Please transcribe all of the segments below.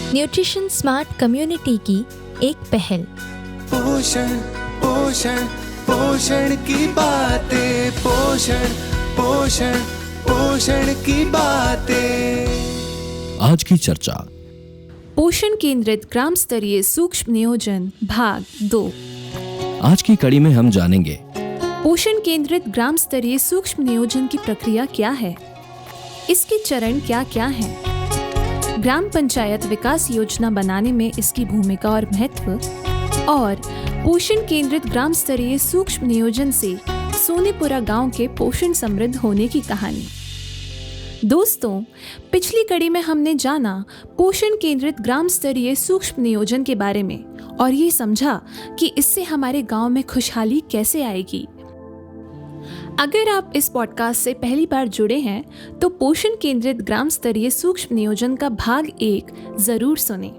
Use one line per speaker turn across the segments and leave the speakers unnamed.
Nutrition smart community की एक पहल।
पोषण पोषण पोषण की बातें, पोषण पोषण पोषण की बातें।
आज की चर्चा
पोषण केंद्रित ग्राम स्तरीय सूक्ष्म नियोजन भाग 2।
आज की कड़ी में हम जानेंगे
पोषण केंद्रित ग्राम स्तरीय सूक्ष्म नियोजन की प्रक्रिया क्या है, इसके चरण क्या क्या हैं, ग्राम पंचायत विकास योजना बनाने में इसकी भूमिका और महत्व, और पोषण केंद्रित ग्राम स्तरीय सूक्ष्म नियोजन से सोनीपुरा गांव के पोषण समृद्ध होने की कहानी। दोस्तों, पिछली कड़ी में हमने जाना पोषण केंद्रित ग्राम स्तरीय सूक्ष्म नियोजन के बारे में और ये समझा कि इससे हमारे गांव में खुशहाली कैसे आएगी। अगर आप इस पॉडकास्ट से पहली बार जुड़े हैं तो पोषण केंद्रित ग्राम स्तरीय सूक्ष्म नियोजन का भाग 1 जरूर सुनें।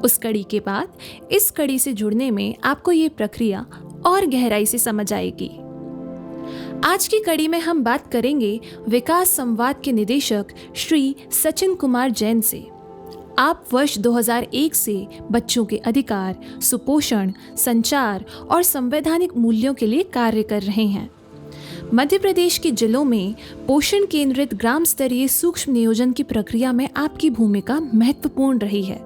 उस कड़ी के बाद इस कड़ी से जुड़ने में आपको ये प्रक्रिया और गहराई से समझ आएगी। आज की कड़ी में हम बात करेंगे विकास संवाद के निदेशक श्री सचिन कुमार जैन से। आप वर्ष 2001 से बच्चों के अधिकार, सुपोषण, संचार और संवैधानिक मूल्यों के लिए कार्य कर रहे हैं। मध्य प्रदेश के जिलों में पोषण केंद्रित ग्राम स्तरीय सूक्ष्म नियोजन की प्रक्रिया में आपकी भूमिका महत्वपूर्ण रही है।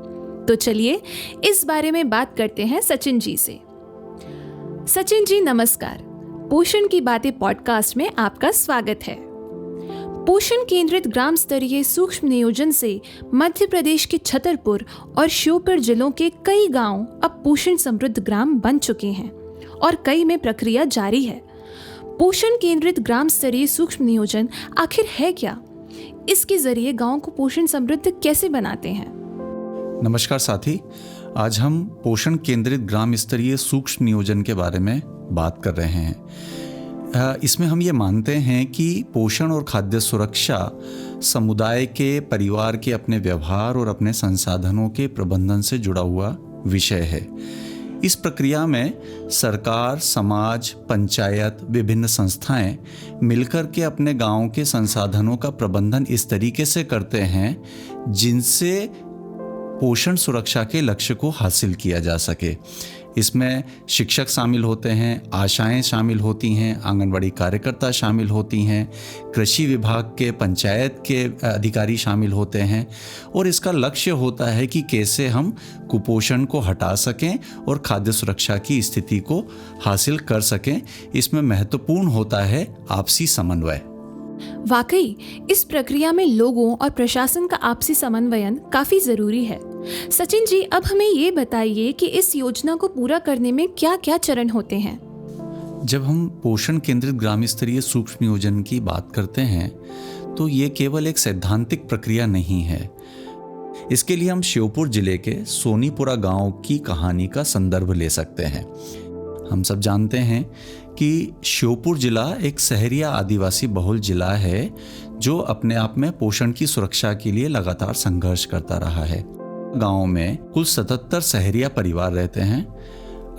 तो चलिए इस बारे में बात करते हैं सचिन जी से। सचिन जी नमस्कार। पोषण की बातें पॉडकास्ट में आपका स्वागत है। पोषण केंद्रित ग्राम स्तरीय सूक्ष्म नियोजन से मध्य प्रदेश के छतरपुर और श्योपुर जिलों के कई गांव अब पोषण समृद्ध ग्राम बन चुके हैं और कई में प्रक्रिया जारी है। पोषण केंद्रित ग्राम स्तरीय सूक्ष्म नियोजन आखिर है क्या? इसके जरिए गांव को पोषण समृद्ध कैसे बनाते हैं?
नमस्कार साथी, आज हम पोषण केंद्रित ग्राम स्तरीय सूक्ष्म नियोजन के बारे में बात कर रहे हैं। इसमें हम ये मानते हैं कि पोषण और खाद्य सुरक्षा समुदाय के, परिवार के अपने व्यवहार और अपने संसाधनों के प्रबंधन से जुड़ा हुआ विषय है। इस प्रक्रिया में सरकार, समाज, पंचायत, विभिन्न संस्थाएं मिलकर के अपने गांव के संसाधनों का प्रबंधन इस तरीके से करते हैं जिनसे पोषण सुरक्षा के लक्ष्य को हासिल किया जा सके। इसमें शिक्षक शामिल होते हैं, आशाएं शामिल होती हैं, आंगनवाड़ी कार्यकर्ता शामिल होती हैं, कृषि विभाग के, पंचायत के अधिकारी शामिल होते हैं और इसका लक्ष्य होता है कि कैसे हम कुपोषण को हटा सकें और खाद्य सुरक्षा की स्थिति को हासिल कर सकें। इसमें महत्वपूर्ण होता है आपसी समन्वय।
वाकई इस प्रक्रिया में लोगों और प्रशासन का आपसी समन्वयन काफी जरूरी है। सचिन जी, अब हमें ये बताइए कि इस योजना को पूरा करने में क्या क्या चरण होते हैं?
जब हम पोषण केंद्रित ग्राम स्तरीय सूक्ष्म नियोजन की बात करते हैं तो ये केवल एक सैद्धांतिक प्रक्रिया नहीं है। इसके लिए हम श्योपुर जिले के सोनीपुरा गांव की कहानी का संदर्भ ले सकते हैं। हम सब जानते हैं कि श्योपुर जिला एक शहरिया आदिवासी बहुल जिला है जो अपने आप में पोषण की सुरक्षा के लिए लगातार संघर्ष करता रहा है। गांव में कुल 77 शहरिया परिवार रहते हैं।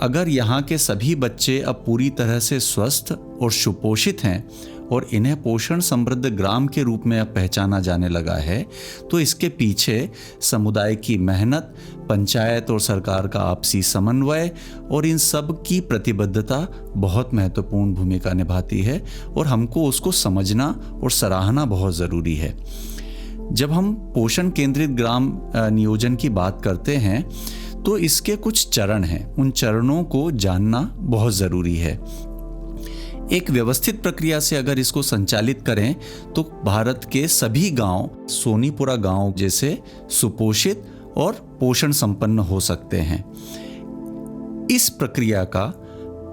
अगर यहाँ के सभी बच्चे अब पूरी तरह से स्वस्थ और सुपोषित हैं और इन्हें पोषण समृद्ध ग्राम के रूप में अब पहचाना जाने लगा है तो इसके पीछे समुदाय की मेहनत, पंचायत और सरकार का आपसी समन्वय और इन सब की प्रतिबद्धता बहुत महत्वपूर्ण भूमिका निभाती है और हमको उसको समझना और सराहना बहुत ज़रूरी है। जब हम पोषण केंद्रित ग्राम नियोजन की बात करते हैं तो इसके कुछ चरण हैं। उन चरणों को जानना बहुत ज़रूरी है। एक व्यवस्थित प्रक्रिया से अगर इसको संचालित करें तो भारत के सभी गांव सोनीपुरा गांव जैसे सुपोषित और पोषण संपन्न हो सकते हैं। इस प्रक्रिया का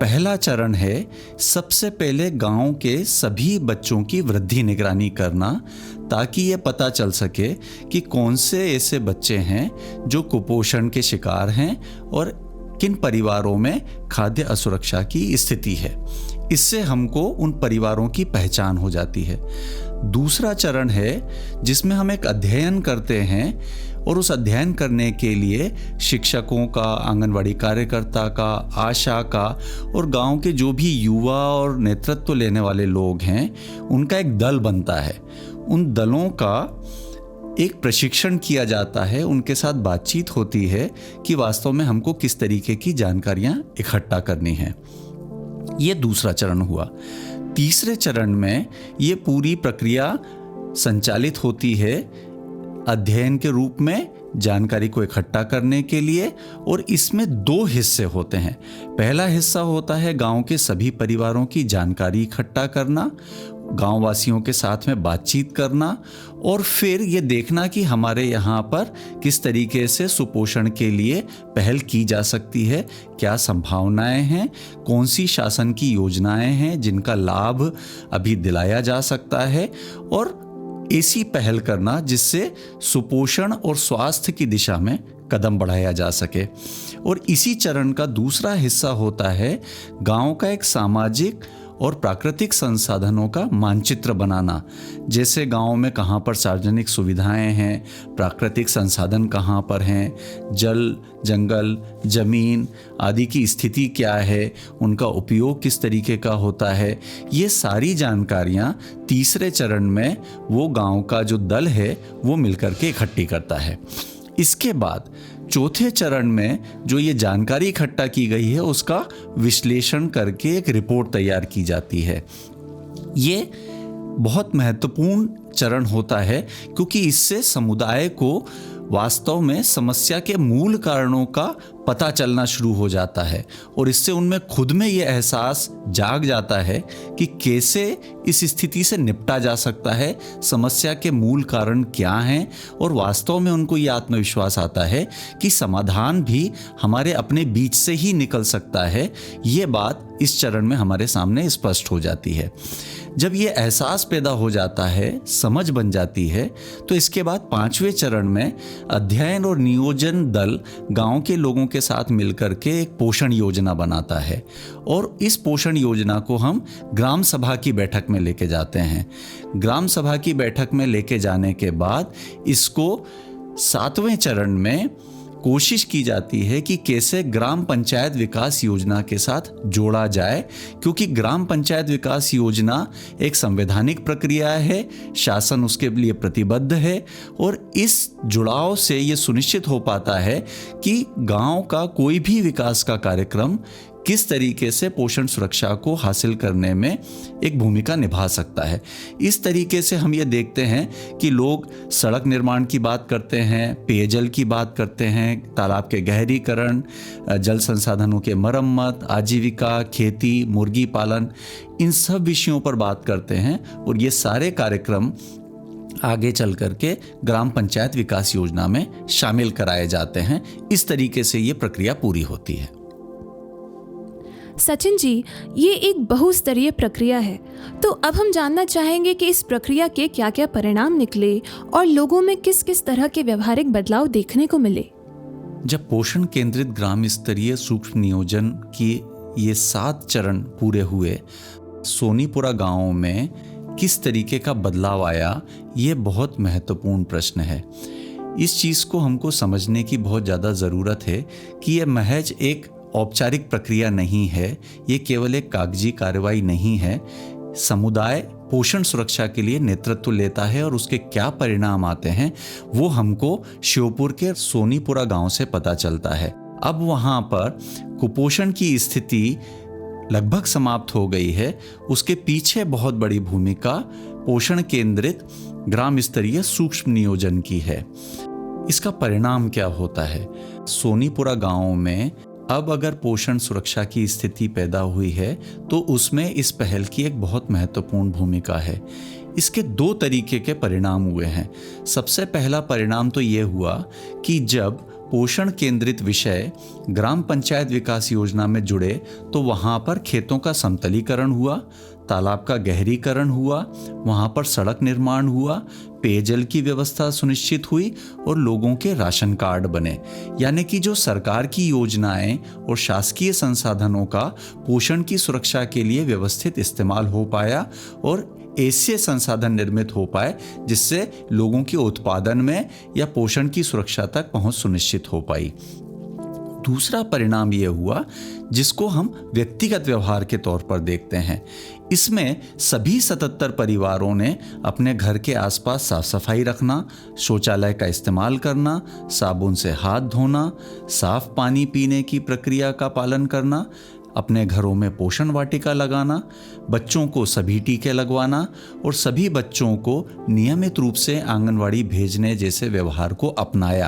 पहला चरण है सबसे पहले गांव के सभी बच्चों की वृद्धि निगरानी करना, ताकि ये पता चल सके कि कौन से ऐसे बच्चे हैं जो कुपोषण के शिकार हैं और किन परिवारों में खाद्य असुरक्षा की स्थिति है। इससे हमको उन परिवारों की पहचान हो जाती है। दूसरा चरण है जिसमें हम एक अध्ययन करते हैं और उस अध्ययन करने के लिए शिक्षकों का, आंगनवाड़ी कार्यकर्ता का, आशा का और गांव के जो भी युवा और नेतृत्व लेने वाले लोग हैं उनका एक दल बनता है। उन दलों का एक प्रशिक्षण किया जाता है, उनके साथ बातचीत होती है कि वास्तव में हमको किस तरीके की जानकारियां इकट्ठा करनी है। ये दूसरा चरण हुआ। तीसरे चरण में ये पूरी प्रक्रिया संचालित होती है अध्ययन के रूप में, जानकारी को इकट्ठा करने के लिए, और इसमें 2 हिस्से होते हैं। पहला हिस्सा होता है गांव के सभी परिवारों की जानकारी इकट्ठा करना, गांव वासियों के साथ में बातचीत करना, और फिर ये देखना कि हमारे यहाँ पर किस तरीके से सुपोषण के लिए पहल की जा सकती है, क्या संभावनाएं हैं, कौन सी शासन की योजनाएं हैं जिनका लाभ अभी दिलाया जा सकता है, और ऐसी पहल करना जिससे सुपोषण और स्वास्थ्य की दिशा में कदम बढ़ाया जा सके। और इसी चरण का दूसरा हिस्सा होता है गांव का एक सामाजिक और प्राकृतिक संसाधनों का मानचित्र बनाना, जैसे गांव में कहाँ पर सार्वजनिक सुविधाएं हैं, प्राकृतिक संसाधन कहाँ पर हैं, जल, जंगल, जमीन आदि की स्थिति क्या है, उनका उपयोग किस तरीके का होता है। ये सारी जानकारियाँ तीसरे चरण में वो गांव का जो दल है वो मिलकर के इकट्ठी करता है। इसके बाद चौथे चरण में जो ये जानकारी इकट्ठा की गई है उसका विश्लेषण करके एक रिपोर्ट तैयार की जाती है। ये बहुत महत्वपूर्ण चरण होता है क्योंकि इससे समुदाय को वास्तव में समस्या के मूल कारणों का पता चलना शुरू हो जाता है, और इससे उनमें खुद में ये एहसास जाग जाता है कि कैसे इस स्थिति से निपटा जा सकता है, समस्या के मूल कारण क्या हैं, और वास्तव में उनको ये आत्मविश्वास आता है कि समाधान भी हमारे अपने बीच से ही निकल सकता है। ये बात इस चरण में हमारे सामने स्पष्ट हो जाती है। जब ये एहसास पैदा हो जाता है, समझ बन जाती है, तो इसके बाद 5वें चरण में अध्ययन और नियोजन दल गांव के लोगों के साथ मिलकर के एक पोषण योजना बनाता है, और इस पोषण योजना को हम ग्राम सभा की बैठक में लेके जाते हैं। ग्राम सभा की बैठक में लेके जाने के बाद इसको 7वें चरण में कोशिश की जाती है कि कैसे ग्राम पंचायत विकास योजना के साथ जोड़ा जाए, क्योंकि ग्राम पंचायत विकास योजना एक संवैधानिक प्रक्रिया है, शासन उसके लिए प्रतिबद्ध है, और इस जुड़ाव से ये सुनिश्चित हो पाता है कि गांव का कोई भी विकास का कार्यक्रम किस तरीके से पोषण सुरक्षा को हासिल करने में एक भूमिका निभा सकता है। इस तरीके से हम ये देखते हैं कि लोग सड़क निर्माण की बात करते हैं, पेयजल की बात करते हैं, तालाब के गहरीकरण, जल संसाधनों के मरम्मत, आजीविका, खेती, मुर्गी पालन, इन सब विषयों पर बात करते हैं, और ये सारे कार्यक्रम आगे चल करके ग्राम पंचायत विकास योजना में शामिल कराए जाते हैं। इस तरीके से ये प्रक्रिया पूरी होती है।
सचिन जी, ये एक बहुस्तरीय प्रक्रिया है, तो अब हम जानना चाहेंगे कि इस प्रक्रिया के क्या क्या परिणाम निकले और लोगों में किस किस तरह के व्यवहारिक बदलाव देखने को मिले।
जब पोषण केंद्रित ग्राम स्तरीय सूक्ष्म नियोजन की ये 7 चरण पूरे हुए, सोनीपुरा गांव में किस तरीके का बदलाव आया, ये बहुत महत्वपूर्ण प्रश्न है। इस चीज़ को हमको समझने की बहुत ज़्यादा ज़रूरत है कि ये महज एक औपचारिक प्रक्रिया नहीं है, ये केवल एक कागजी कार्रवाई नहीं है। समुदाय पोषण सुरक्षा के लिए नेतृत्व लेता है, और उसके क्या परिणाम आते हैं वो हमको श्योपुर के सोनीपुरा गांव से पता चलता है। अब वहाँ पर कुपोषण की स्थिति लगभग समाप्त हो गई है, उसके पीछे बहुत बड़ी भूमिका पोषण केंद्रित ग्राम स्तरीय सूक्ष्म नियोजन की है। इसका परिणाम क्या होता है? सोनीपुरा गांव में अब अगर पोषण सुरक्षा की स्थिति पैदा हुई है तो उसमें इस पहल की एक बहुत महत्वपूर्ण भूमिका है। इसके 2 तरीके के परिणाम हुए हैं। सबसे पहला परिणाम तो ये हुआ कि जब पोषण केंद्रित विषय ग्राम पंचायत विकास योजना में जुड़े तो वहाँ पर खेतों का समतलीकरण हुआ, तालाब का गहरीकरण हुआ, वहाँ पर सड़क निर्माण हुआ, पेयजल की व्यवस्था सुनिश्चित हुई, और लोगों के राशन कार्ड बने। यानी कि जो सरकार की योजनाएं और शासकीय संसाधनों का पोषण की सुरक्षा के लिए व्यवस्थित इस्तेमाल हो पाया, और ऐसे संसाधन निर्मित हो पाए जिससे लोगों के उत्पादन में या पोषण की सुरक्षा तक पहुंच सुनिश्चित हो पाई। दूसरा परिणाम ये हुआ जिसको हम व्यक्तिगत व्यवहार के तौर पर देखते हैं। इसमें सभी 77 परिवारों ने अपने घर के आसपास साफ सफाई रखना, शौचालय का इस्तेमाल करना, साबुन से हाथ धोना, साफ पानी पीने की प्रक्रिया का पालन करना, अपने घरों में पोषण वाटिका लगाना, बच्चों को सभी टीके लगवाना और सभी बच्चों को नियमित रूप से आंगनवाड़ी भेजने जैसे व्यवहार को अपनाया।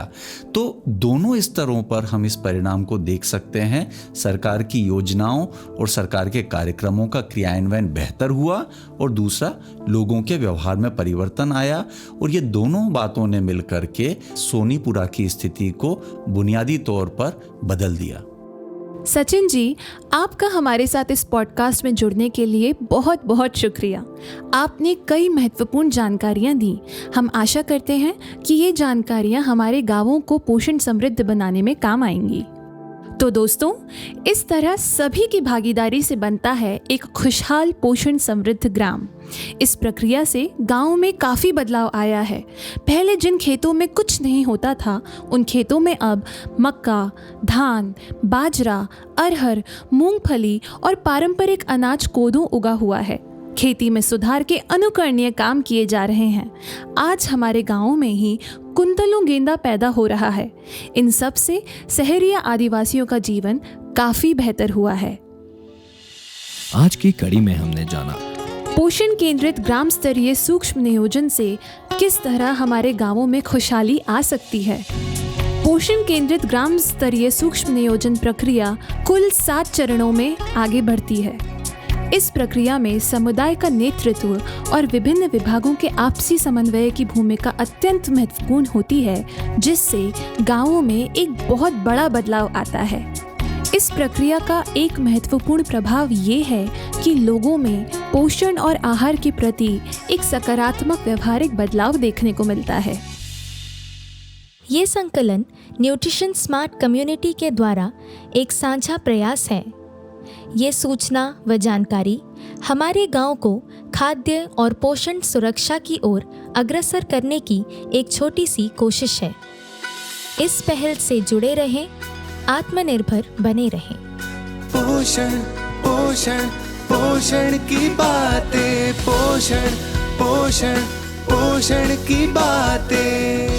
तो दोनों स्तरों पर हम इस परिणाम को देख सकते हैं। सरकार की योजनाओं और सरकार के कार्यक्रमों का क्रियान्वयन बेहतर हुआ और दूसरा लोगों के व्यवहार में परिवर्तन आया और ये दोनों बातों ने मिलकर के सोनीपुरा की स्थिति को बुनियादी तौर पर बदल दिया।
सचिन जी, आपका हमारे साथ इस पॉडकास्ट में जुड़ने के लिए बहुत बहुत शुक्रिया। आपने कई महत्वपूर्ण जानकारियां दी। हम आशा करते हैं कि ये जानकारियां हमारे गांवों को पोषण समृद्ध बनाने में काम आएंगी। तो दोस्तों, इस तरह सभी की भागीदारी से बनता है एक खुशहाल पोषण समृद्ध ग्राम। इस प्रक्रिया से गांव में काफ़ी बदलाव आया है। पहले जिन खेतों में कुछ नहीं होता था, उन खेतों में अब मक्का, धान, बाजरा, अरहर, मूंगफली और पारंपरिक अनाज कोदो उगा हुआ है। खेती में सुधार के अनुकरणीय काम किए जा रहे हैं। आज हमारे गांवों में ही कुंतलों गेंदा पैदा हो रहा है। इन सब से शहरिया आदिवासियों का जीवन काफी बेहतर हुआ है।
आज की कड़ी में हमने जाना
पोषण केंद्रित ग्राम स्तरीय सूक्ष्म नियोजन से किस तरह हमारे गांवों में खुशहाली आ सकती है। पोषण केंद्रित ग्राम स्तरीय सूक्ष्म नियोजन प्रक्रिया कुल 7 चरणों में आगे बढ़ती है। इस प्रक्रिया में समुदाय का नेतृत्व और विभिन्न विभागों के आपसी समन्वय की भूमिका अत्यंत महत्वपूर्ण होती है, जिससे गांवों में एक बहुत बड़ा बदलाव आता है। इस प्रक्रिया का एक महत्वपूर्ण प्रभाव ये है कि लोगों में पोषण और आहार के प्रति एक सकारात्मक व्यवहारिक बदलाव देखने को मिलता है।
ये संकलन न्यूट्रिशन स्मार्ट कम्युनिटी के द्वारा एक साझा प्रयास है। ये सूचना व जानकारी हमारे गांव को खाद्य और पोषण सुरक्षा की ओर अग्रसर करने की एक छोटी सी कोशिश है। इस पहल से जुड़े रहें, आत्मनिर्भर बने रहें।
पोषण पोषण पोषण की बातें, पोषण पोषण पोषण की बातें।